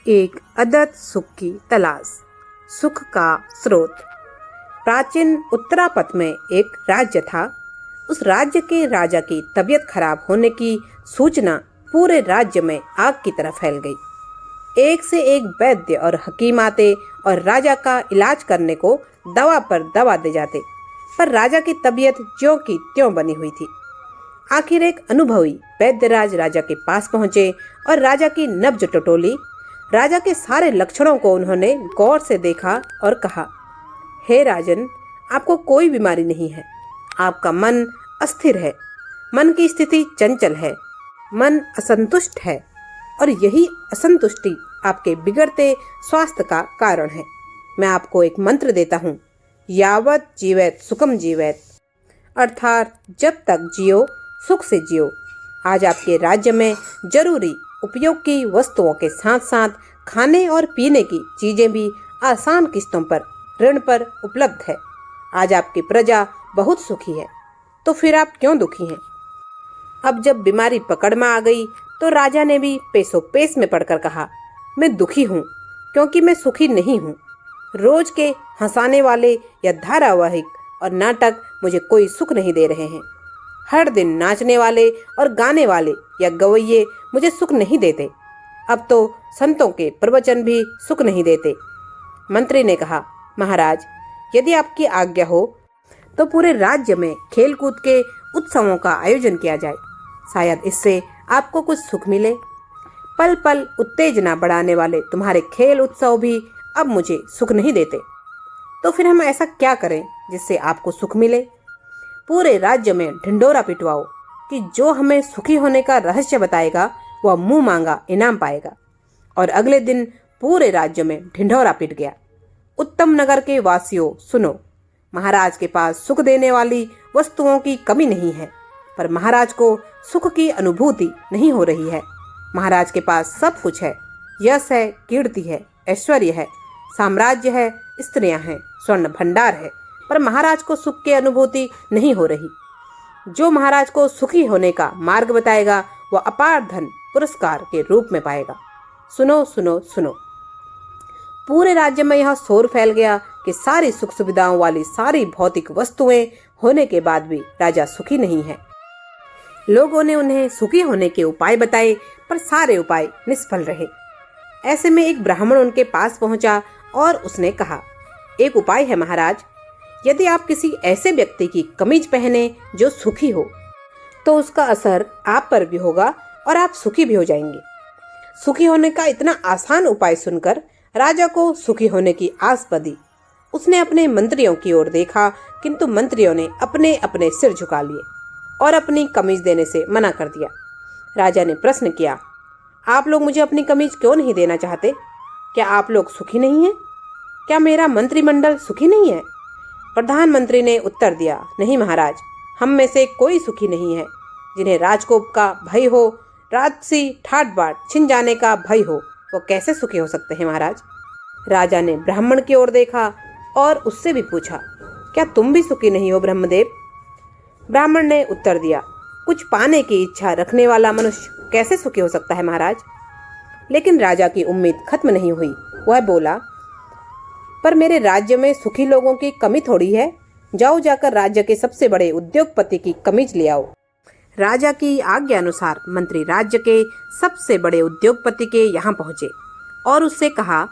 एक अदृत सुख की तलाश। सुख का स्रोत। प्राचीन उत्तरापथ में एक राज्य था। उस राज्य के राजा की तबीयत खराब होने की सूचना पूरे राज्य में आग की तरह फैल गई। एक से एक वैद्य और हकीम आते और राजा का इलाज करने को दवा पर दवा दे जाते, पर राजा की तबीयत ज्यों की त्यों बनी हुई थी। आखिर एक अनुभवी वैद्यराज राजा के पास पहुंचे और राजा की नब्ज टटोली। राजा के सारे लक्षणों को उन्होंने गौर से देखा और कहा, हे राजन, आपको कोई बीमारी नहीं है। आपका मन अस्थिर है, मन की स्थिति चंचल है, मन असंतुष्ट है और यही असंतुष्टि आपके बिगड़ते स्वास्थ्य का कारण है। मैं आपको एक मंत्र देता हूँ, यावत जीवैत सुखम जीवैत, अर्थात जब तक जियो सुख से जियो। आज आपके राज्य में जरूरी उपयोग की वस्तुओं के साथ साथ खाने और पीने की चीजें भी आसान किस्तों पर ऋण पर उपलब्ध है। आज आपकी प्रजा बहुत सुखी है, तो फिर आप क्यों दुखी हैं? अब जब बीमारी पकड़ में आ गई तो राजा ने भी पेसों पेस में पड़कर कहा, मैं दुखी हूँ क्योंकि मैं सुखी नहीं हूँ। रोज के हंसाने वाले या धारावाहिक और नाटक मुझे कोई सुख नहीं दे रहे हैं। हर दिन नाचने वाले और गाने वाले या गवैये मुझे सुख नहीं देते। अब तो संतों के प्रवचन भी सुख नहीं देते। मंत्री ने कहा, महाराज, यदि आपकी आज्ञा हो तो पूरे राज्य में खेलकूद के उत्सवों का आयोजन किया जाए। शायद इससे आपको कुछ सुख मिले। पल पल उत्तेजना बढ़ाने वाले तुम्हारे खेल उत्सव भी अब मुझे सुख नहीं देते। तो फिर हम ऐसा क्या करें जिससे आपको सुख मिले? पूरे राज्य में ढिंढोरा पिटवाओ कि जो हमें सुखी होने का रहस्य बताएगा वह मुंह मांगा इनाम पाएगा। और अगले दिन पूरे राज्य में ढिंढोरा पिट गया। उत्तम नगर के वासियों सुनो, महाराज के पास सुख देने वाली वस्तुओं की कमी नहीं है, पर महाराज को सुख की अनुभूति नहीं हो रही है। महाराज के पास सब कुछ है, यश है, कीर्ति है, ऐश्वर्य है, साम्राज्य है, स्त्रियां हैं, स्वर्ण भंडार है, पर महाराज को सुख की अनुभूति नहीं हो रही। जो महाराज को सुखी होने का मार्ग बताएगा वह अपार धन पुरस्कार के रूप में पाएगा। सुनो सुनो सुनो। पूरे राज्य में यह शोर फैल गया कि सारी सुख सुविधाओं वाली सारी भौतिक वस्तुएं होने के बाद भी राजा सुखी नहीं है। लोगों ने उन्हें सुखी होने के उपाय बताए, पर सारे उपाय निष्फल रहे। ऐसे में एक ब्राह्मण उनके पास पहुंचा और उसने कहा, एक उपाय है महाराज। यदि आप किसी ऐसे व्यक्ति की कमीज पहने जो सुखी हो, तो उसका असर आप पर भी होगा और आप सुखी भी हो जाएंगे। सुखी होने का इतना आसान उपाय सुनकर राजा को सुखी होने की आस बंधी। उसने अपने मंत्रियों की ओर देखा, किंतु मंत्रियों ने अपने अपने सिर झुका लिए और अपनी कमीज देने से मना कर दिया। राजा ने प्रश्न किया, आप लोग मुझे अपनी कमीज क्यों नहीं देना चाहते? क्या आप लोग सुखी नहीं हैं? क्या मेरा मंत्रिमंडल सुखी नहीं है? प्रधानमंत्री ने उत्तर दिया, नहीं महाराज, हम में से कोई सुखी नहीं है। जिन्हें राजकोप का भय हो, राजसी ठाट बाट छिन जाने का भय हो, वो कैसे सुखी हो सकते हैं महाराज? राजा ने ब्राह्मण की ओर देखा और उससे भी पूछा, क्या तुम भी सुखी नहीं हो ब्रह्मदेव? ब्राह्मण ने उत्तर दिया, कुछ पाने की इच्छा रखने वाला मनुष्य कैसे सुखी हो सकता है महाराज? लेकिन राजा की उम्मीद खत्म नहीं हुई। वह बोला, पर मेरे राज्य में सुखी लोगों की कमी थोड़ी है। जाओ जाकर राज्य के सबसे बड़े उद्योगपति की कमीज ले आओ। राजा की आज्ञा अनुसार मंत्री राज्य के सबसे बड़े उद्योगपति के यहाँ पहुँचे और उससे कहा,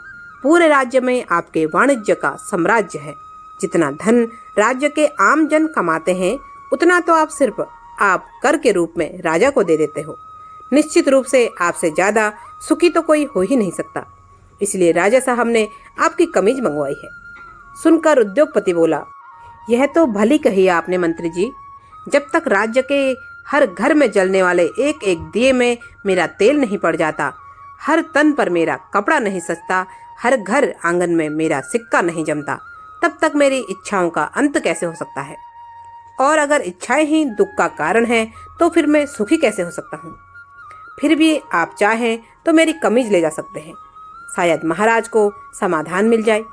पूरे राज्य में आपके वाणिज्य का साम्राज्य है। जितना धन राज्य के आम जन कमाते हैं, उतना तो आप सिर्फ आप कर के रूप में राजा को दे देते हो। निश्चित रूप से आपसे ज्यादा सुखी तो कोई हो ही नहीं सकता। इसलिए राजा साहब ने आपकी कमीज मंगवाई है। सुनकर उद्योगपति बोला, यह तो भली कही आपने मंत्री जी। जब तक राज्य के हर घर में जलने वाले एक एक दिए में मेरा तेल नहीं पड़ जाता, हर तन पर मेरा कपड़ा नहीं सजता, हर घर आंगन में मेरा सिक्का नहीं जमता, तब तक मेरी इच्छाओं का अंत कैसे हो सकता है? और अगर इच्छाएं ही दुख का कारण है, तो फिर मैं सुखी कैसे हो सकता हूँ? फिर भी आप चाहें तो मेरी कमीज ले जा सकते हैं, शायद महाराज को समाधान मिल जाए।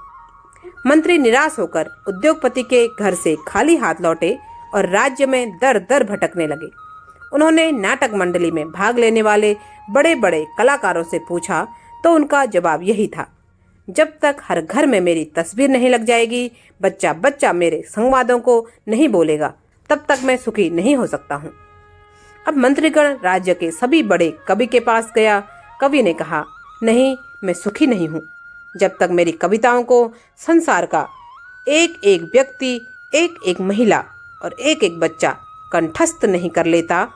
मंत्री निराश होकर उद्योगपति के घर से खाली हाथ लौटे और राज्य में दर दर भटकने लगे। उन्होंने नाटक मंडली में भाग लेने वाले बड़े बड़े कलाकारों से पूछा, तो उनका जवाब यही था, जब तक हर घर में मेरी तस्वीर नहीं लग जाएगी, बच्चा बच्चा मेरे संवादों को नहीं बोलेगा, तब तक मैं सुखी नहीं हो सकता हूँ। अब मंत्रीगण राज्य के सभी बड़े कवि के पास गया। कवि ने कहा, नहीं, मैं सुखी नहीं हूँ जब तक मेरी कविताओं को संसार का एक एक व्यक्ति, एक एक महिला और एक एक बच्चा कंठस्थ नहीं कर लेता।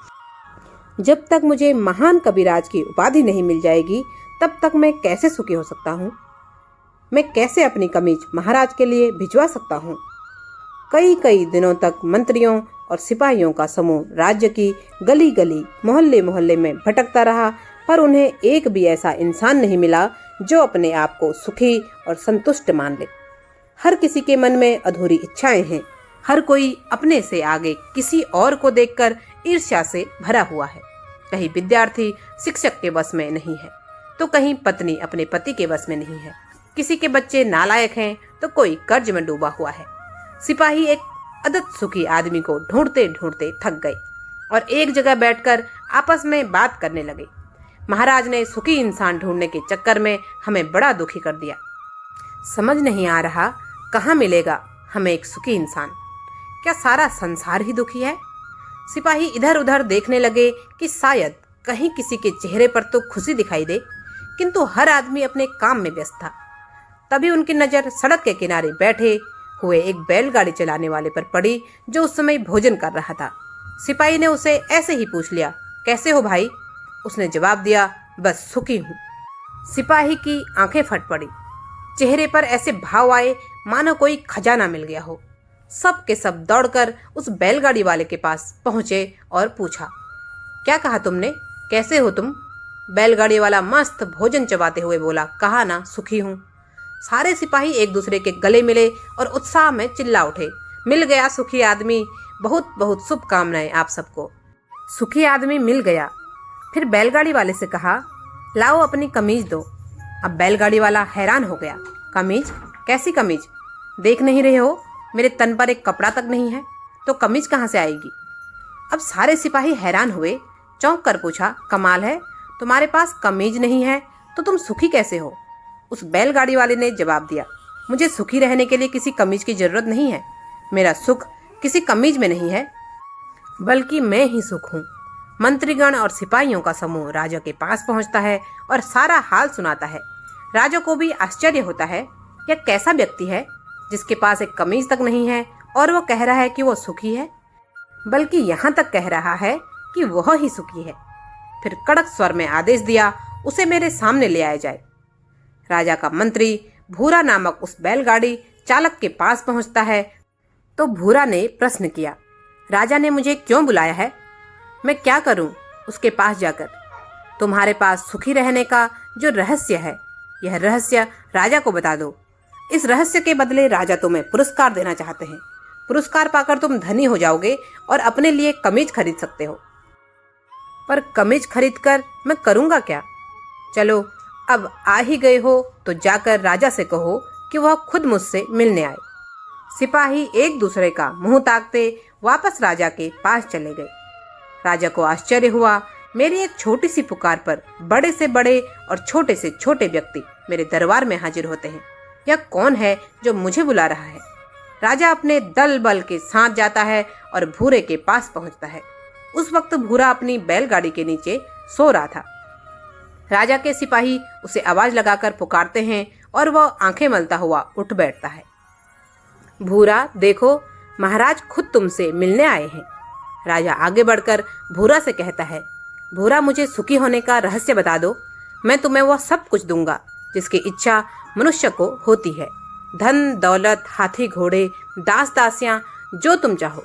जब तक मुझे महान कविराज की उपाधि नहीं मिल जाएगी, तब तक मैं कैसे सुखी हो सकता हूँ? मैं कैसे अपनी कमीज महाराज के लिए भिजवा सकता हूँ? कई कई दिनों तक मंत्रियों और सिपाहियों का समूह राज्य की गली गली, मोहल्ले मोहल्ले में भटकता रहा, पर उन्हें एक भी ऐसा इंसान नहीं मिला जो अपने आप को सुखी और संतुष्ट मान ले। हर किसी के मन में अधूरी इच्छाएं हैं। हर कोई अपने से आगे किसी और को देखकर ईर्ष्या से भरा हुआ है। कहीं विद्यार्थी शिक्षक के वश में नहीं है, तो कहीं पत्नी अपने पति के वश में नहीं है। किसी के बच्चे नालायक हैं, तो कोई कर्ज में डूबा हुआ है। सिपाही एक अदत सुखी आदमी को ढूंढते ढूंढते थक गए और एक जगह बैठकर आपस में बात करने लगे। महाराज ने सुखी इंसान ढूंढने के चक्कर में हमें बड़ा दुखी कर दिया। समझ नहीं आ रहा कहाँ मिलेगा हमें एक सुखी इंसान। क्या सारा संसार ही दुखी है? सिपाही इधर उधर देखने लगे कि शायद कहीं किसी के चेहरे पर तो खुशी दिखाई दे, किंतु हर आदमी अपने काम में व्यस्त था। तभी उनकी नजर सड़क के किनारे बैठे हुए एक बैलगाड़ी चलाने वाले पर पड़ी, जो उस समय भोजन कर रहा था। सिपाही ने उसे ऐसे ही पूछ लिया, कैसे हो भाई? उसने जवाब दिया, बस सुखी हूँ। सिपाही की आंखें फट पड़ी। चेहरे पर ऐसे भाव आए मानो कोई खजाना मिल गया हो। सब के सब दौड़कर उस बैलगाड़ी वाले के पास पहुंचे और पूछा, क्या कहा तुमने? कैसे हो तुम? बैलगाड़ी वाला मस्त भोजन चबाते हुए बोला, कहा ना, सुखी हूँ। सारे सिपाही एक दूसरे के गले मिले और उत्साह में चिल्ला उठे, मिल गया सुखी आदमी, बहुत बहुत शुभकामनाएं आप सबको। सुखी आदमी मिल गया। फिर बैलगाड़ी वाले से कहा, लाओ अपनी कमीज दो। अब बैलगाड़ी वाला हैरान हो गया, कमीज? कैसी कमीज? देख नहीं रहे हो मेरे तन पर एक कपड़ा तक नहीं है, तो कमीज कहाँ से आएगी? अब सारे सिपाही हैरान हुए, चौंक कर पूछा, कमाल है, तुम्हारे पास कमीज नहीं है तो तुम सुखी कैसे हो? उस बैलगाड़ी वाले ने जवाब दिया, मुझे सुखी रहने के लिए किसी कमीज की जरूरत नहीं है। मेरा सुख किसी कमीज में नहीं है, बल्कि मैं ही सुख हूँ। मंत्रीगण और सिपाहियों का समूह राजा के पास पहुंचता है और सारा हाल सुनाता है। राजा को भी आश्चर्य होता है, यह कैसा व्यक्ति है जिसके पास एक कमीज तक नहीं है और वो कह रहा है कि वो सुखी है, बल्कि यहाँ तक कह रहा है कि वह ही सुखी है। फिर कड़क स्वर में आदेश दिया, उसे मेरे सामने ले आया जाए। राजा का मंत्री भूरा नामक उस बैलगाड़ी चालक के पास पहुंचता है तो भूरा ने प्रश्न किया, राजा ने मुझे क्यों बुलाया है? मैं क्या करूं उसके पास जाकर? तुम्हारे पास सुखी रहने का जो रहस्य है, यह रहस्य राजा को बता दो। इस रहस्य के बदले राजा तुम्हें पुरस्कार देना चाहते हैं। पुरस्कार पाकर तुम धनी हो जाओगे और अपने लिए कमीज खरीद सकते हो। पर कमीज खरीदकर मैं करूंगा क्या? चलो, अब आ ही गए हो तो जाकर राजा से कहो कि वह खुद मुझसे मिलने आए। सिपाही एक दूसरे का मुंह ताकते वापस राजा के पास चले गए। राजा को आश्चर्य हुआ, मेरी एक छोटी सी पुकार पर बड़े से बड़े और छोटे से छोटे व्यक्ति मेरे दरबार में हाजिर होते हैं। यह कौन है जो मुझे बुला रहा है? राजा अपने दल बल के साथ जाता है और भूरे के पास पहुंचता है। उस वक्त भूरा अपनी बैलगाड़ी के नीचे सो रहा था। राजा के सिपाही उसे आवाज लगाकर पुकारते हैं और वह आंखें मलता हुआ उठ बैठता है। भूरा, देखो, महाराज खुद तुमसे मिलने आए हैं। राजा आगे बढ़कर भूरा से कहता है, भूरा, मुझे सुखी होने का रहस्य बता दो। मैं तुम्हें वह सब कुछ दूंगा जिसकी इच्छा मनुष्य को होती है, धन दौलत, हाथी घोड़े, दास दासियां, जो तुम चाहो।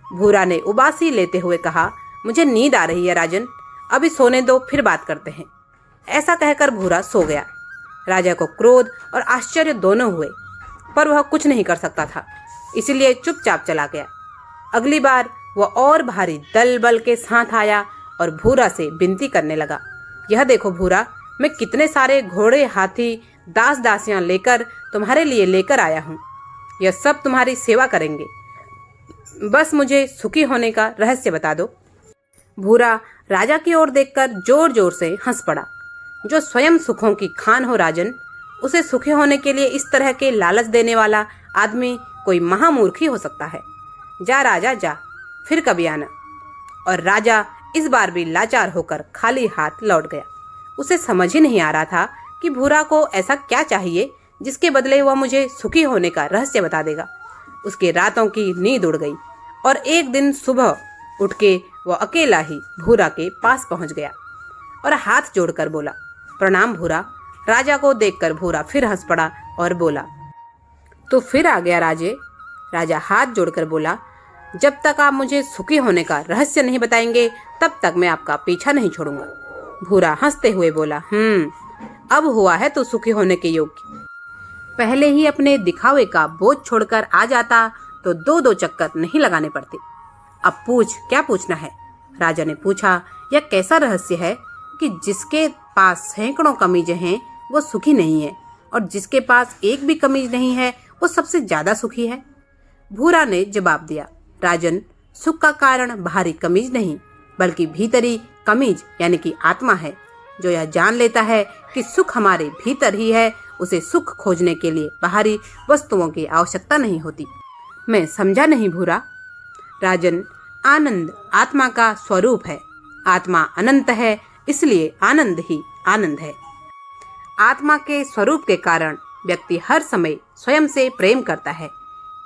भूरा ने उबासी लेते हुए कहा, मुझे नींद आ रही है राजन, अभी सोने दो, फिर बात करते हैं। ऐसा कहकर भूरा सो गया। राजा को क्रोध और आश्चर्य दोनों हुए, पर वह कुछ नहीं कर सकता था, इसलिए चुपचाप चला गया। अगली बार वह और भारी दल बल के साथ आया और भूरा से विनती करने लगा, यह देखो भूरा, मैं कितने सारे घोड़े, हाथी, दास दासियां लेकर तुम्हारे लिए लेकर आया हूँ। यह सब तुम्हारी सेवा करेंगे, बस मुझे सुखी होने का रहस्य बता दो। भूरा राजा की ओर देखकर जोर जोर से हंस पड़ा। जो स्वयं सुखों की खान हो राजन, उसे सुखी होने के लिए इस तरह के लालच देने वाला आदमी कोई महामूर्ख ही हो सकता है। जा राजा जा, फिर कभी आना। और राजा इस बार भी लाचार होकर खाली हाथ लौट गया। उसे समझ ही नहीं आ रहा था कि भूरा को ऐसा क्या चाहिए जिसके बदले वह मुझे सुखी होने का रहस्य बता देगा। उसके रातों की नींद उड़ गई और एक दिन सुबह उठ के वह अकेला ही भूरा के पास पहुंच गया और हाथ जोड़कर बोला, प्रणाम भूरा। राजा को देखकर भूरा फिर हंस पड़ा और बोला, तो फिर आ गया राजे। राजा हाथ जोड़कर बोला, जब तक आप मुझे सुखी होने का रहस्य नहीं बताएंगे तब तक मैं आपका पीछा नहीं छोड़ूंगा। भूरा हंसते हुए बोला, अब हुआ है तो सुखी होने के योग्य। पहले ही अपने दिखावे का बोझ छोड़कर आ जाता तो दो दो चक्कर नहीं लगाने पड़ते। अब पूछ, क्या पूछना है? राजा ने पूछा। यह कैसा रहस्य है कि जिसके पास सैकड़ों कमीजें हैं वो सुखी नहीं है और जिसके पास एक भी कमीज नहीं है वो सबसे ज्यादा सुखी है? भूरा ने जवाब दिया, राजन, सुख का कारण बाहरी कमीज नहीं बल्कि भीतरी कमीज यानी कि आत्मा है। जो यह जान लेता है कि सुख हमारे भीतर ही है, उसे सुख खोजने के लिए बाहरी वस्तुओं की आवश्यकता नहीं होती। मैं समझा नहीं भूरा। राजन, आनंद आत्मा का स्वरूप है। आत्मा अनंत है, इसलिए आनंद ही आनंद है। आत्मा के स्वरूप के कारण व्यक्ति हर समय स्वयं से प्रेम करता है।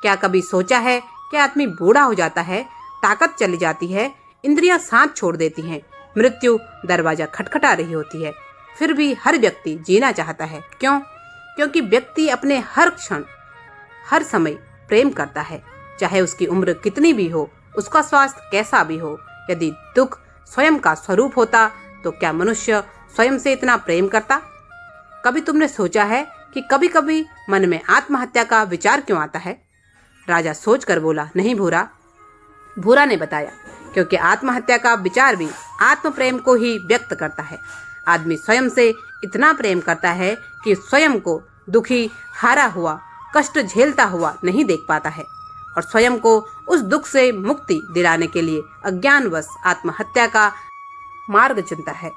क्या कभी सोचा है कि आदमी बूढ़ा हो जाता है, ताकत चली जाती है, इंद्रियां साथ छोड़ देती हैं, मृत्यु दरवाजा खटखटा रही होती है, फिर भी हर व्यक्ति जीना चाहता है। क्यों? क्योंकि व्यक्ति अपने हर क्षण हर समय प्रेम करता है, चाहे उसकी उम्र कितनी भी हो, उसका स्वास्थ्य कैसा भी हो। यदि दुख स्वयं का स्वरूप होता तो क्या मनुष्य स्वयं से इतना प्रेम करता? कभी तुमने सोचा है कि कभी कभी मन में आत्महत्या का विचार क्यों आता है? राजा सोचकर बोला, नहीं भूरा। भूरा ने बताया, क्योंकि आत्महत्या का विचार भी आत्म प्रेम को ही व्यक्त करता है। आदमी स्वयं से इतना प्रेम करता है कि स्वयं को दुखी, हारा हुआ, कष्ट झेलता हुआ नहीं देख पाता है और स्वयं को उस दुख से मुक्ति दिलाने के लिए अज्ञानवश आत्महत्या का मार्ग चुनता है।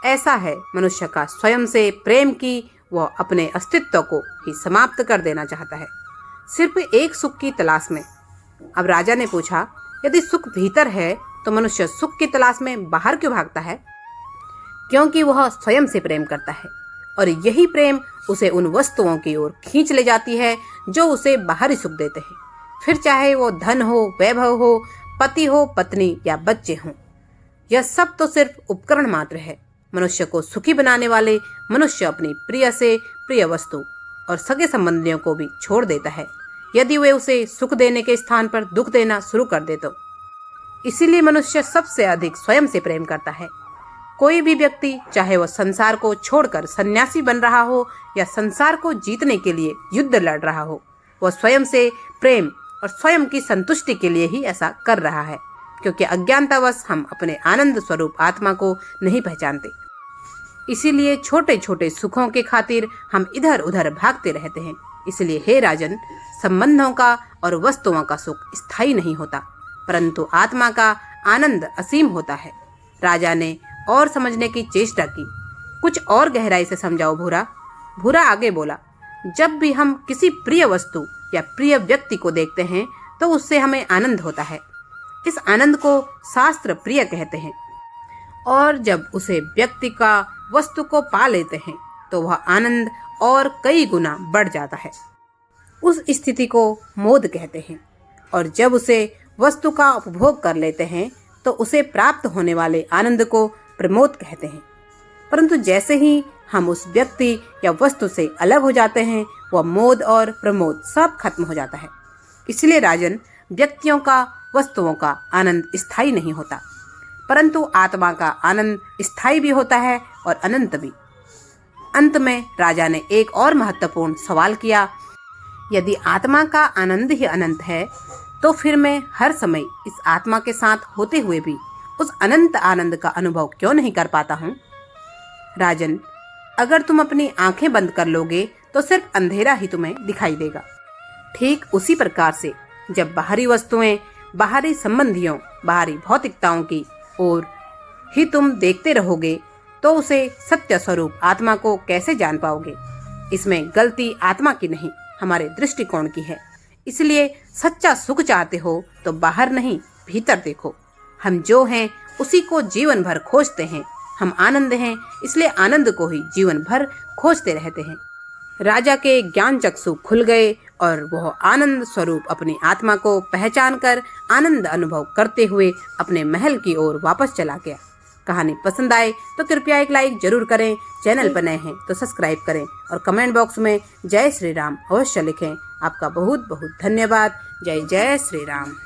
ऐसा है मनुष्य का स्वयं से प्रेम कि वह अपने अस्तित्व को ही समाप्त कर देना चाहता है, सिर्फ एक सुख की तलाश में। अब राजा ने पूछा, यदि सुख भीतर है तो मनुष्य सुख की तलाश में बाहर क्यों भागता है? क्योंकि वह स्वयं से प्रेम करता है और यही प्रेम उसे उन वस्तुओं की ओर खींच ले जाती है जो उसे बाहरी सुख देते हैं, फिर चाहे वो धन हो, वैभव हो, पति हो, पत्नी या बच्चे हों। यह सब तो सिर्फ उपकरण मात्र है। मनुष्य को सुखी बनाने वाले मनुष्य अपनी प्रिय से प्रिय वस्तु और सगे संबंधियों को भी छोड़ देता है यदि वे उसे सुख देने के स्थान पर दुख देना शुरू कर दे तो। इसीलिए मनुष्य सबसे अधिक स्वयं से प्रेम करता है। कोई भी व्यक्ति, चाहे वह संसार को छोड़कर सन्यासी बन रहा हो या संसार को जीतने के लिए युद्ध लड़ रहा हो, वह स्वयं से प्रेम और स्वयं की संतुष्टि के लिए ही ऐसा कर रहा है, क्योंकि अज्ञानतावश हम अपने आनंद स्वरूप आत्मा को नहीं पहचानते। इसीलिए छोटे छोटे सुखों के खातिर हम इधर उधर भागते रहते हैं। इसलिए हे राजन, संबंधों का और वस्तुओं का सुख स्थायी नहीं होता, परंतु आत्मा का आनंद असीम होता है। राजा ने और समझने की चेष्टा की। कुछ और गहराई से समझाओ भूरा। भूरा आगे बोला, जब भी हम किसी प्रिय वस्तु या प्रिय व्यक्ति को देखते हैं तो उससे हमें आनंद होता है। इस आनंद को शास्त्र प्रिय कहते हैं और जब उसे व्यक्ति का वस्तु को पा लेते हैं तो वह आनंद और कई गुना बढ़ जाता है। उस स्थिति को मोद कहते हैं और जब उसे वस्तु का उपभोग कर लेते हैं तो उसे प्राप्त होने वाले आनंद को प्रमोद कहते हैं। परंतु जैसे ही हम उस व्यक्ति या वस्तु से अलग हो जाते हैं, वह मोद और प्रमोद सब खत्म हो जाता है। इसलिए राजन, व्यक्तियों का, वस्तुओं का आनंद स्थायी नहीं होता, परंतु आत्मा का आनंद स्थायी भी होता है और अनंत भी। अंत में राजा ने एक और महत्वपूर्ण सवाल किया, यदि आत्मा का आनंद ही अनंत है तो फिर मैं हर समय इस आत्मा के साथ होते हुए भी उस अनंत आनंद का अनुभव क्यों नहीं कर पाता हूँ? राजन, अगर तुम अपनी आंखें बंद कर लोगे तो सिर्फ अंधेरा ही तुम्हें दिखाई देगा। ठीक उसी प्रकार से जब बाहरी वस्तुएं, बाहरी संबंधियों, बाहरी भौतिकताओं की ओर ही तुम देखते रहोगे तो उसे सत्य स्वरूप आत्मा को कैसे जान पाओगे। इसमें गलती आत्मा की नहीं, हमारे दृष्टिकोण की है। इसलिए सच्चा सुख चाहते हो तो बाहर नहीं, भीतर देखो। हम जो हैं उसी को जीवन भर खोजते हैं। हम आनंद हैं, इसलिए आनंद को ही जीवन भर खोजते रहते हैं। राजा के ज्ञान चक्षु खुल गए और वह आनंद स्वरूप अपनी आत्मा को पहचान कर आनंद अनुभव करते हुए अपने महल की ओर वापस चला गया। कहानी पसंद आए तो कृपया एक लाइक जरूर करें। चैनल पर नए हैं तो सब्सक्राइब करें और कमेंट बॉक्स में जय श्री राम अवश्य लिखें। आपका बहुत बहुत धन्यवाद। जय जय श्री राम।